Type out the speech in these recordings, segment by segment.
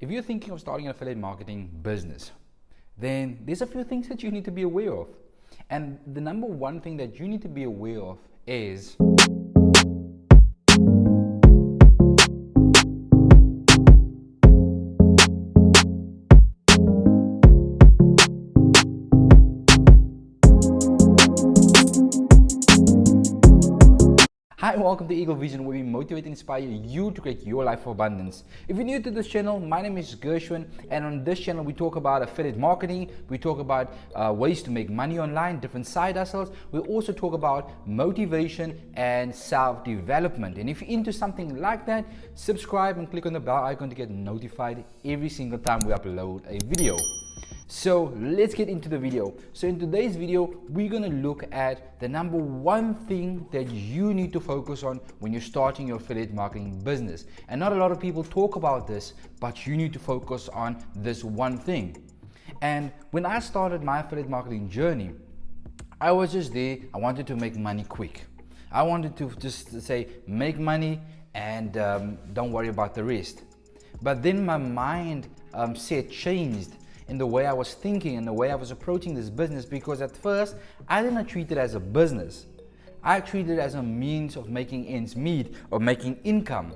If you're thinking of starting an affiliate marketing business, then there's a few things that you need to be aware of. And the number one thing that you need to be aware of is Hi and welcome to Eagle Vision, where we motivate and inspire you to create your life of abundance. If you're new to this channel, my name is Gershwin, and on this channel we talk about affiliate marketing, we talk about ways to make money online, different side hustles. We also talk about motivation and self-development. And if you're into something like that, subscribe and click on the bell icon to get notified every single time we upload a video. So let's get into the video. So in today's video, we're going to look at the number one thing that you need to focus on when you're starting your affiliate marketing business. And not a lot of people talk about this, but you need to focus on this one thing. And when I started my affiliate marketing journey, I was just there. I wanted to make money quick. I wanted to just say, make money and don't worry about the rest. But then my mind set changed in the way I was thinking and the way I was approaching this business, because at first I did not treat it as a business. I treated it as a means of making ends meet or making income.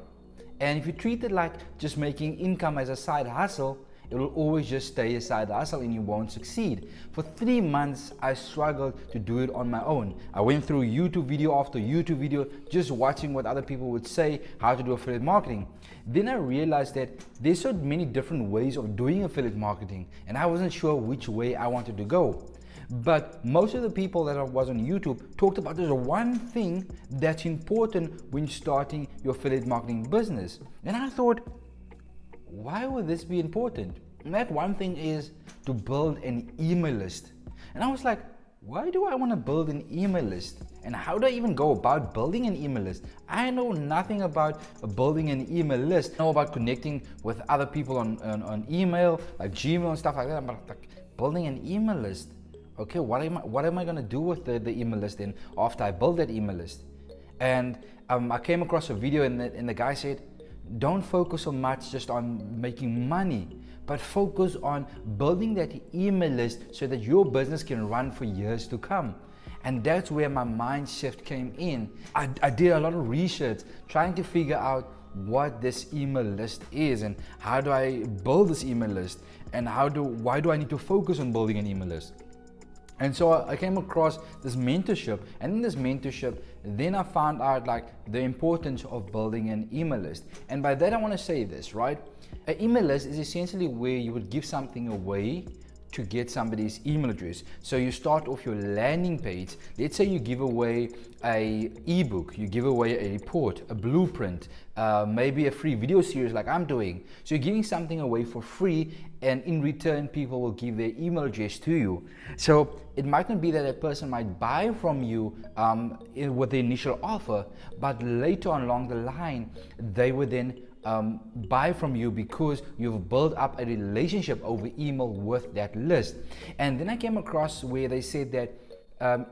And if you treat it like just making income as a side hustle, it will always just stay a side hustle and you won't succeed. For 3 months, I struggled to do it on my own. I went through YouTube video after YouTube video, just watching what other people would say, how to do affiliate marketing. Then I realized that there's so many different ways of doing affiliate marketing, and I wasn't sure which way I wanted to go. But most of the people that was on YouTube talked about there's one thing that's important when starting your affiliate marketing business. And I thought, why would this be important? And that one thing is to build an email list. And I was like, why do I want to build an email list? And how do I even go about building an email list? I know nothing about building an email list. I know about connecting with other people on email, like Gmail and stuff like that. But like building an email list, okay, what am I going to do with the email list then after I build that email list? And I came across a video and the guy said, don't focus so much just on making money, but focus on building that email list so that your business can run for years to come. And that's where my mind shift came in. I did a lot of research trying to figure out what this email list is and how do I build this email list and why do I need to focus on building an email list. And so I came across this mentorship, and in this mentorship, then I found out like the importance of building an email list. And by that I want to say this, right? An email list is essentially where you would give something away to get somebody's email address. So you start off your landing page. Let's say you give away a ebook, you give away a report, a blueprint, maybe a free video series like I'm doing. So you're giving something away for free, and in return people will give their email address to you. So it might not be that a person might buy from you with the initial offer, but later on along the line they would then buy from you because you've built up a relationship over email with that list. And then I came across where they said that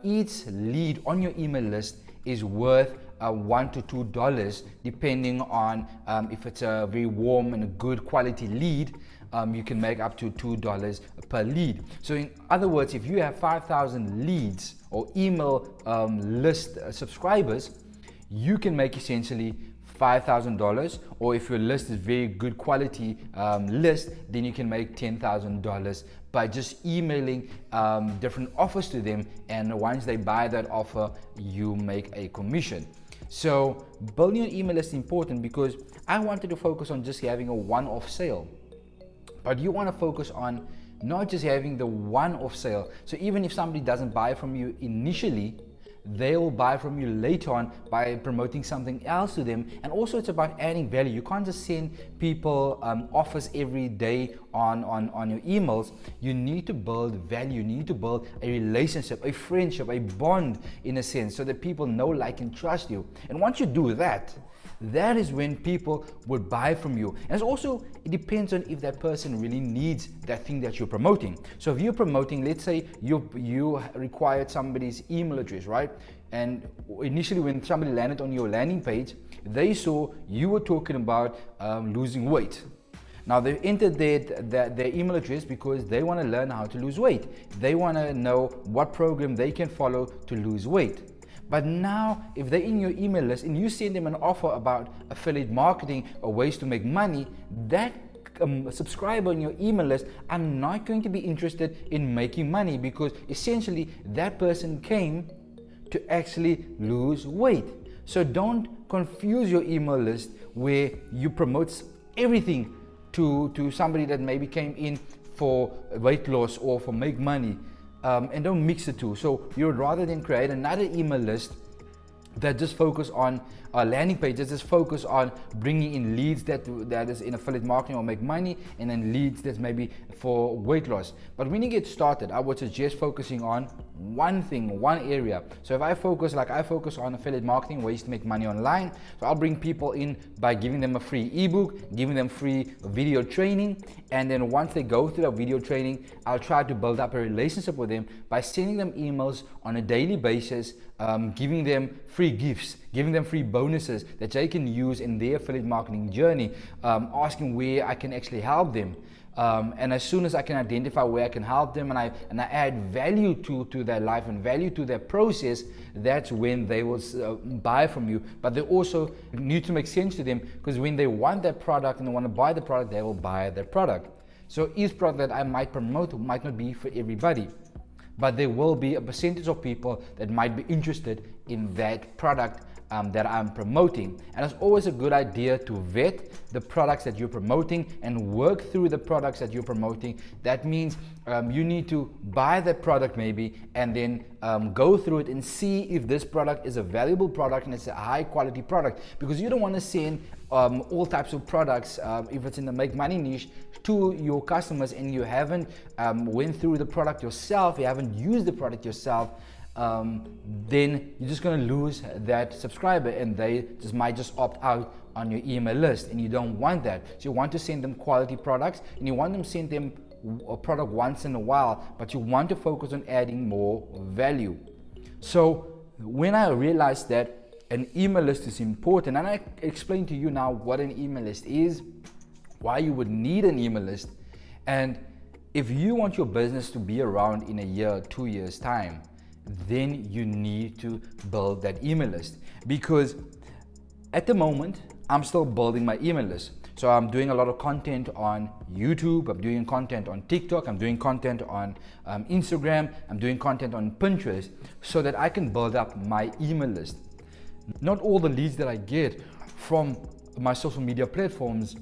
each lead on your email list is worth $1 to $2, depending on if it's a very warm and a good quality lead. You can make up to $2 per lead. So in other words, if you have 5,000 leads or email list subscribers, you can make essentially $5,000, or if your list is very good quality list, then you can make $10,000 by just emailing different offers to them, and once they buy that offer, you make a commission. So building an email list is important because I wanted to focus on just having a one-off sale, but you want to focus on not just having the one-off sale. So even if somebody doesn't buy from you initially, they will buy from you later on by promoting something else to them. And also it's about adding value. You can't just send people offers every day on your emails. You need to build value. You need to build a relationship, a friendship, a bond in a sense, so that people know, like, and trust you. And once you do that, that is when people would buy from you. And it's also, it depends on if that person really needs that thing that you're promoting. So if you're promoting, let's say you required somebody's email address, right? And initially when somebody landed on your landing page, they saw you were talking about losing weight. Now they've entered their email address because they want to learn how to lose weight. They want to know what program they can follow to lose weight. But now, if they're in your email list and you send them an offer about affiliate marketing or ways to make money, that subscriber on your email list are not going to be interested in making money, because essentially that person came to actually lose weight. So don't confuse your email list where you promote everything to somebody that maybe came in for weight loss or for make money, and don't mix the two. So you would rather than create another email list that just focus on a landing page, that just focus on bringing in leads that is in affiliate marketing or make money, and then leads that's maybe for weight loss. But when you get started, I would suggest focusing on one thing, one area. So if I focus on affiliate marketing, ways to make money online, so I'll bring people in by giving them a free ebook, giving them free video training, and then once they go through that video training, I'll try to build up a relationship with them by sending them emails on a daily basis, giving them free gifts, giving them free bonuses that they can use in their affiliate marketing journey, asking where I can actually help them. And as soon as I can identify where I can help them, and I add value to their life and value to their process, that's when they will buy from you. But they also need to make sense to them, because when they want that product and they want to buy the product, they will buy that product. So each product that I might promote might not be for everybody, but there will be a percentage of people that might be interested in that product that I'm promoting. And it's always a good idea to vet the products that you're promoting and work through the products that you're promoting. That means you need to buy that product maybe, and then go through it and see if this product is a valuable product and it's a high quality product, because you don't want to send all types of products, if it's in the make money niche, to your customers and you haven't went through the product yourself, you haven't used the product yourself. Then you're just going to lose that subscriber, and they might opt out on your email list, and you don't want that. So you want to send them quality products, and you want them to send them a product once in a while, but you want to focus on adding more value. So when I realized that an email list is important, and I explain to you now what an email list is, why you would need an email list, and if you want your business to be around in a year, 2 years time, then you need to build that email list. Because at the moment, I'm still building my email list. So I'm doing a lot of content on YouTube, I'm doing content on TikTok, I'm doing content on Instagram, I'm doing content on Pinterest, so that I can build up my email list. Not all the leads that I get from my social media platforms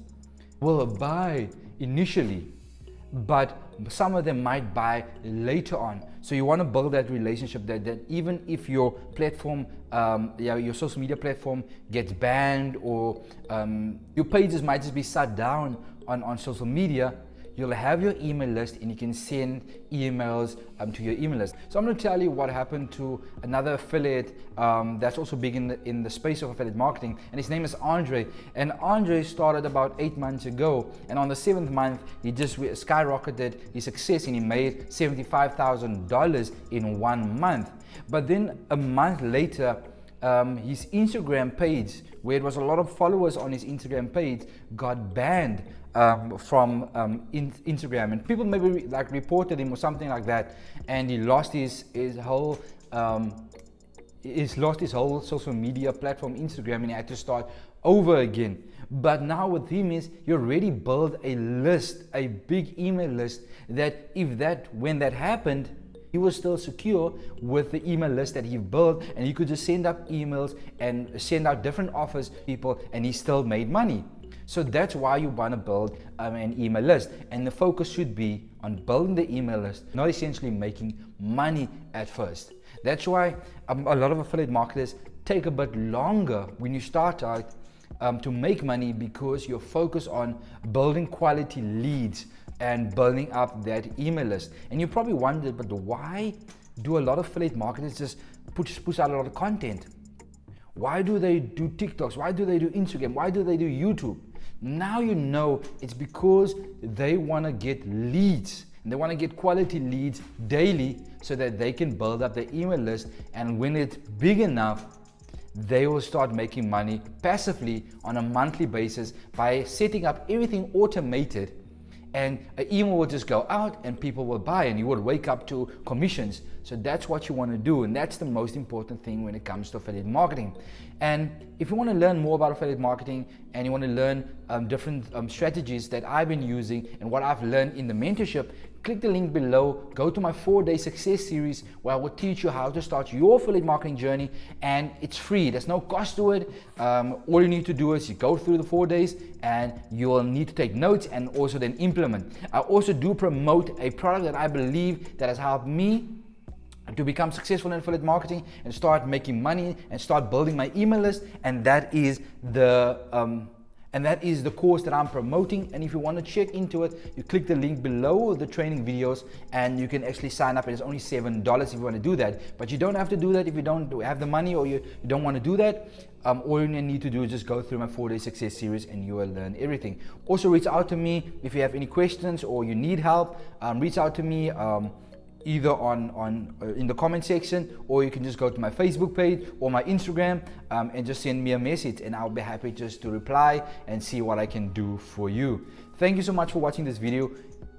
will buy initially, but some of them might buy later on. So you want to build that relationship that even if your platform, your social media platform gets banned, or your pages might just be shut down on social media, you'll have your email list and you can send emails to your email list. So I'm going to tell you what happened to another affiliate that's also big in the space of affiliate marketing, and his name is Andre. And Andre started about 8 months ago, and on the 7th month he just skyrocketed his success, and he made $75,000 in 1 month. But then a month later, his Instagram page, where it was a lot of followers on his Instagram page, got banned from Instagram, and people maybe like reported him or something like that, and he lost his whole social media platform, Instagram, and he had to start over again. But now with him is you already built a list, a big email list, that when that happened, he was still secure with the email list that he built, and he could just send out emails and send out different offers to people, and he still made money. So that's why you want to build an email list, and the focus should be on building the email list, not essentially making money at first. That's why a lot of affiliate marketers take a bit longer when you start out to make money, because you're focused on building quality leads and building up that email list. And you probably wondered, but why do a lot of affiliate marketers just push out a lot of content? Why do they do TikToks? Why do they do Instagram? Why do they do YouTube? Now you know it's because they want to get leads, and they want to get quality leads daily so that they can build up their email list, and when it's big enough, they will start making money passively on a monthly basis by setting up everything automated, and an email will just go out and people will buy and you will wake up to commissions. So that's what you want to do, and that's the most important thing when it comes to affiliate marketing. And if you want to learn more about affiliate marketing and you want to learn different strategies that I've been using and what I've learned in the mentorship, click the link below, go to my 4-day success series where I will teach you how to start your affiliate marketing journey, and it's free. There's no cost to it. All you need to do is you go through the 4 days and you will need to take notes and also then implement. I also do promote a product that I believe that has helped me to become successful in affiliate marketing and start making money and start building my email list, and that is the course that I'm promoting. And if you want to check into it, you click the link below the training videos and you can actually sign up. It's only $7 if you want to do that, but you don't have to do that if you don't have the money or you don't want to do that. All you need to do is just go through my 4-day success series and you will learn everything. Also reach out to me if you have any questions or you need help. Reach out to me either in the comment section, or you can just go to my Facebook page or my Instagram and just send me a message, and I'll be happy just to reply and see what I can do for you. Thank you so much for watching this video.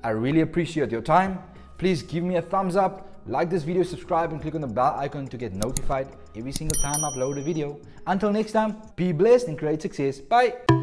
I really appreciate your time. Please give me a thumbs up, like this video, subscribe, and click on the bell icon to get notified every single time I upload a video. Until next time, be blessed and create success. Bye.